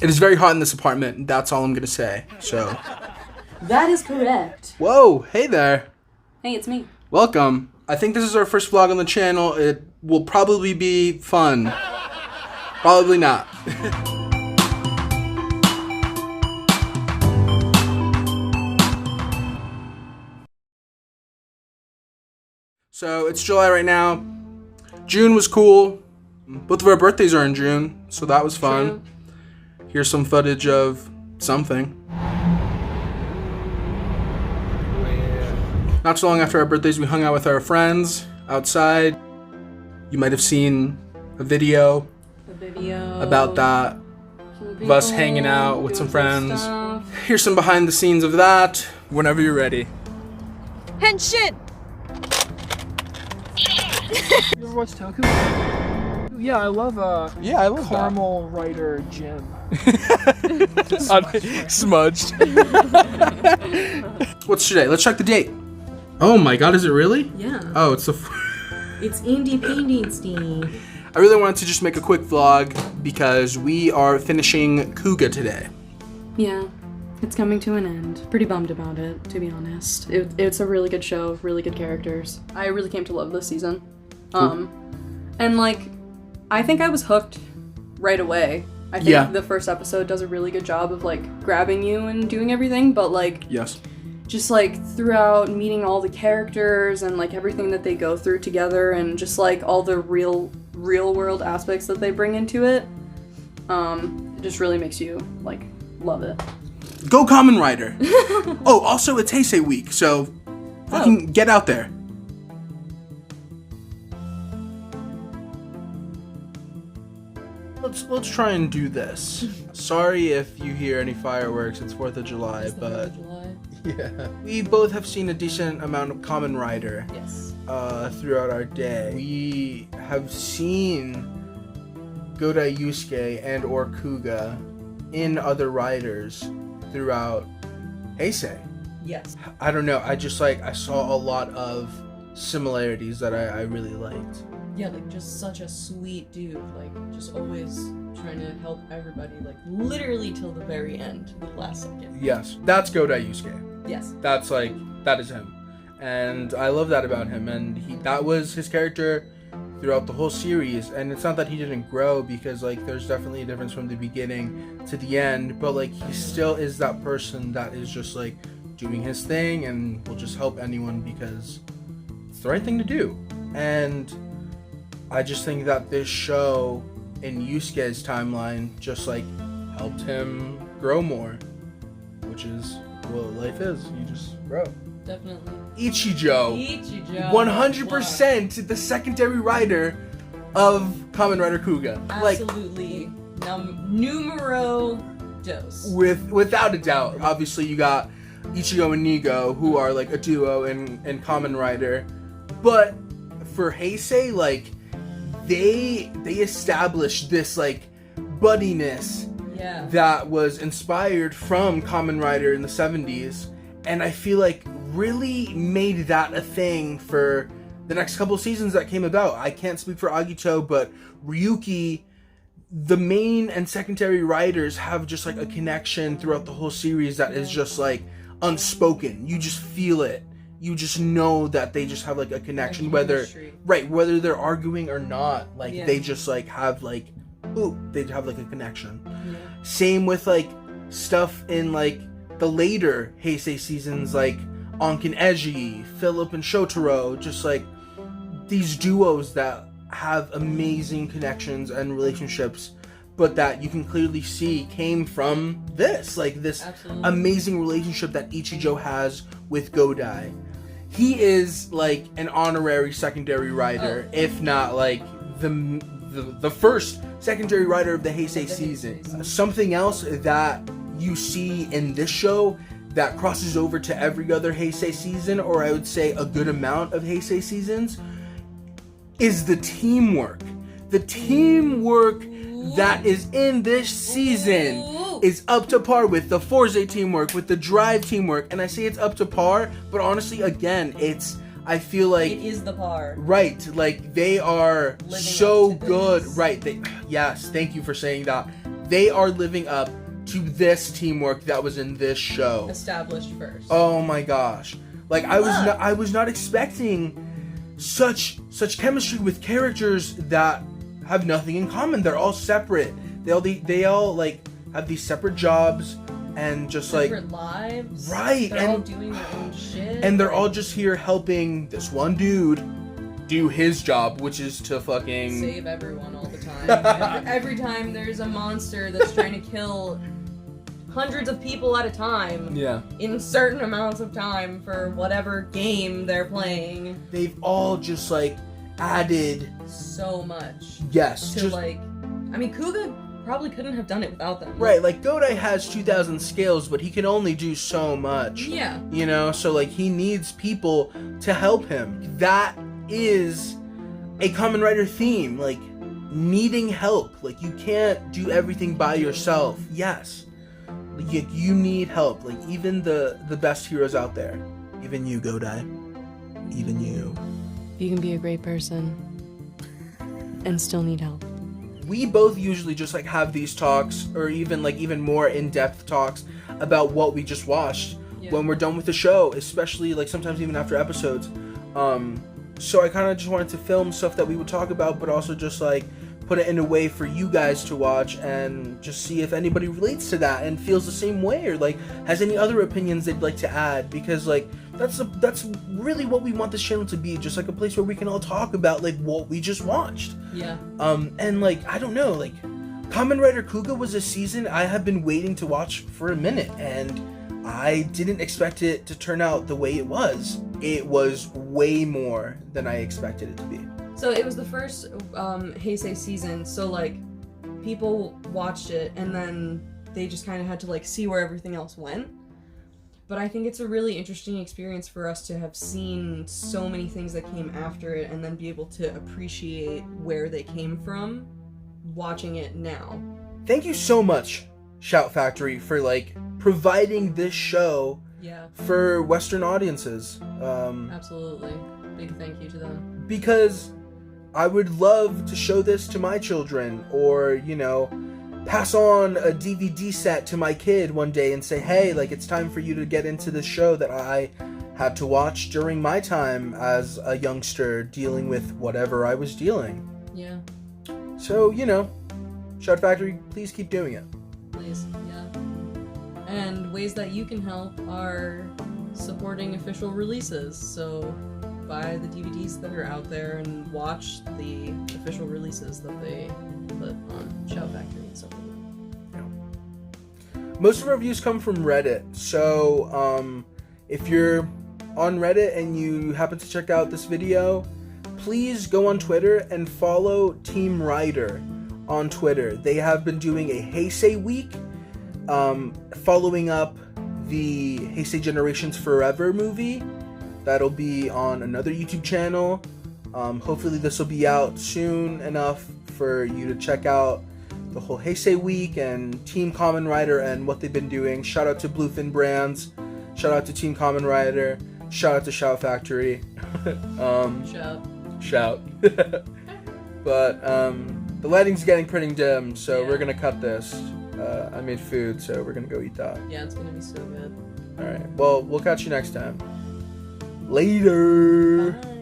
It is very hot in this apartment. That's all I'm going to say. So. That is correct. Whoa, hey there. Hey, it's me. Welcome. I think this is our first vlog on the channel. It will probably be fun. Probably not. So it's July right now. June was cool. Both of our birthdays are in June, so that was fun. True. Here's some footage of something. Not so long after our birthdays, we hung out with our friends outside. You might have seen a video about that. Of us hanging out with some friends. Here's some behind the scenes of that. Whenever you're ready. Henshin! You ever watch Toku? Yeah, I love Caramel Writer Jim. Smudged. What's today? Let's check the date. Oh my god, is it really? Yeah. Oh, it's It's Independence Day. I really wanted to just make a quick vlog because we are finishing Kuuga today. Yeah, it's coming to an end. Pretty bummed about it, to be honest. It's a really good show, really good characters. I really came to love this season. And like, I think I was hooked right away. I think the first episode does a really good job of like grabbing you and doing everything, but like, yes, just like throughout meeting all the characters and like everything that they go through together and just like all the real world aspects that they bring into it, it just really makes you like love it. Go Kamen Rider. Oh, also it's Heisei week, so fucking get out there. Let's try and do this. Sorry if you hear any fireworks. It's 4th of July, but yeah, we both have seen a decent amount of Kamen Rider. Yes. Throughout our day. We have seen Godai Yusuke and or Kuuga in other riders throughout Heisei. Yes. I don't know, I saw a lot of similarities that I really liked. Yeah, like just such a sweet dude, like just always trying to help everybody, like literally till the very end, the last second. Yes, that's Godai Yusuke. Yes. That's like, that is him. And I love that about him, and that was his character throughout the whole series. And it's not that he didn't grow, because like there's definitely a difference from the beginning to the end, but like he still is that person that is just like doing his thing and will just help anyone because it's the right thing to do. And I just think that this show in Yusuke's timeline just like helped him grow more, which is what life is. You just grow. Definitely. Ichijo. 100% the secondary rider of Kamen Rider Kuuga. Absolutely. Numero dos. Without a doubt. Obviously you got Ichigo and Nigo, who are like a duo in Kamen Rider. But for Heisei, like they established this like buddiness that was inspired from Kamen Rider in the 70s, and I feel like really made that a thing for the next couple seasons that came about. I can't speak for Agito, but Ryuki, the main and secondary writers have just like a connection throughout the whole series that is just like unspoken. You just feel it. You just know that they just have like a connection, whether they're arguing or not. Like they just like have like, they have like a connection. Yeah. Same with like stuff in like the later Heisei seasons, like Ank and Eiji, Philip and Shotaro, just like these duos that have amazing connections and relationships, but that you can clearly see came from this, like this amazing relationship that Ichijo has with Godai. He is like an honorary secondary writer, if not like the first secondary writer of the Heisei season. Something else that you see in this show that crosses over to every other Heisei season, or I would say a good amount of Heisei seasons, is the teamwork. The teamwork that is in this season is up to par with the Forze teamwork, with the Drive teamwork, and I say it's up to par, but honestly, again, I feel like it is the par. Right, like they are so good. Right, yes, thank you for saying that. they are living up to this teamwork that was in this show. Established first. Oh my gosh. Like I was not expecting such chemistry with characters that have nothing in common. They're all separate. They all like have these separate jobs and just separate like lives. Right. They're all doing their own shit. And they're all just here helping this one dude do his job, which is to fucking save everyone all the time. Every time there's a monster that's trying to kill hundreds of people at a time. Yeah. In certain amounts of time for whatever game they're playing. They've all just like added so much. Yes. To like, I mean, Kuuga probably couldn't have done it without them. Right, like Godai has 2,000 scales, but he can only do so much. Yeah. You know, so like he needs people to help him. That is a Kamen Rider theme, like needing help. Like you can't do everything by yourself. Yes. You need help. Like even the best heroes out there. Even you, Godai. Even you. You can be a great person and still need help. We both usually just like have these talks, or even more in-depth talks about what we just watched when we're done with the show, especially like sometimes even after episodes. So I kind of just wanted to film stuff that we would talk about, but also just like put it in a way for you guys to watch and just see if anybody relates to that and feels the same way, or like has any other opinions they'd like to add, because like that's really what we want this channel to be, just like a place where we can all talk about like what we just watched. Yeah. And like I don't know, like Kamen Rider Kuuga was a season I have been waiting to watch for a minute, and I didn't expect it to turn out the way it was. It was way more than I expected it to be. So it was the first Heisei season, so like people watched it and then they just kind of had to like see where everything else went. But I think it's a really interesting experience for us to have seen so many things that came after it and then be able to appreciate where they came from watching it now. Thank you so much, Shout Factory, for like providing this show for Western audiences. Absolutely. Big thank you to them. Because I would love to show this to my children, or, you know, pass on a DVD set to my kid one day and say, hey, like, it's time for you to get into this show that I had to watch during my time as a youngster dealing with whatever I was dealing. Yeah. So, you know, Shout Factory, please keep doing it. Please, yeah. And ways that you can help are supporting official releases. So buy the DVDs that are out there and watch the official releases that they put on Shout Factory and stuff. Most of our views come from Reddit, so if you're on Reddit and you happen to check out this video, please go on Twitter and follow Team Rider on Twitter. They have been doing a Heisei week, following up the Heisei Generations Forever movie. That'll be on another YouTube channel. Hopefully this will be out soon enough for you to check out the whole Heisei week and Team Kamen Rider and what they've been doing. Shout out to Bluefin Brands. Shout out to Team Kamen Rider. Shout out to Shout Factory. Shout. But the lighting's getting pretty dim, so we're gonna cut this. I made food, so we're gonna go eat that. Yeah, it's gonna be so good. Alright, well, we'll catch you next time. Later! Bye.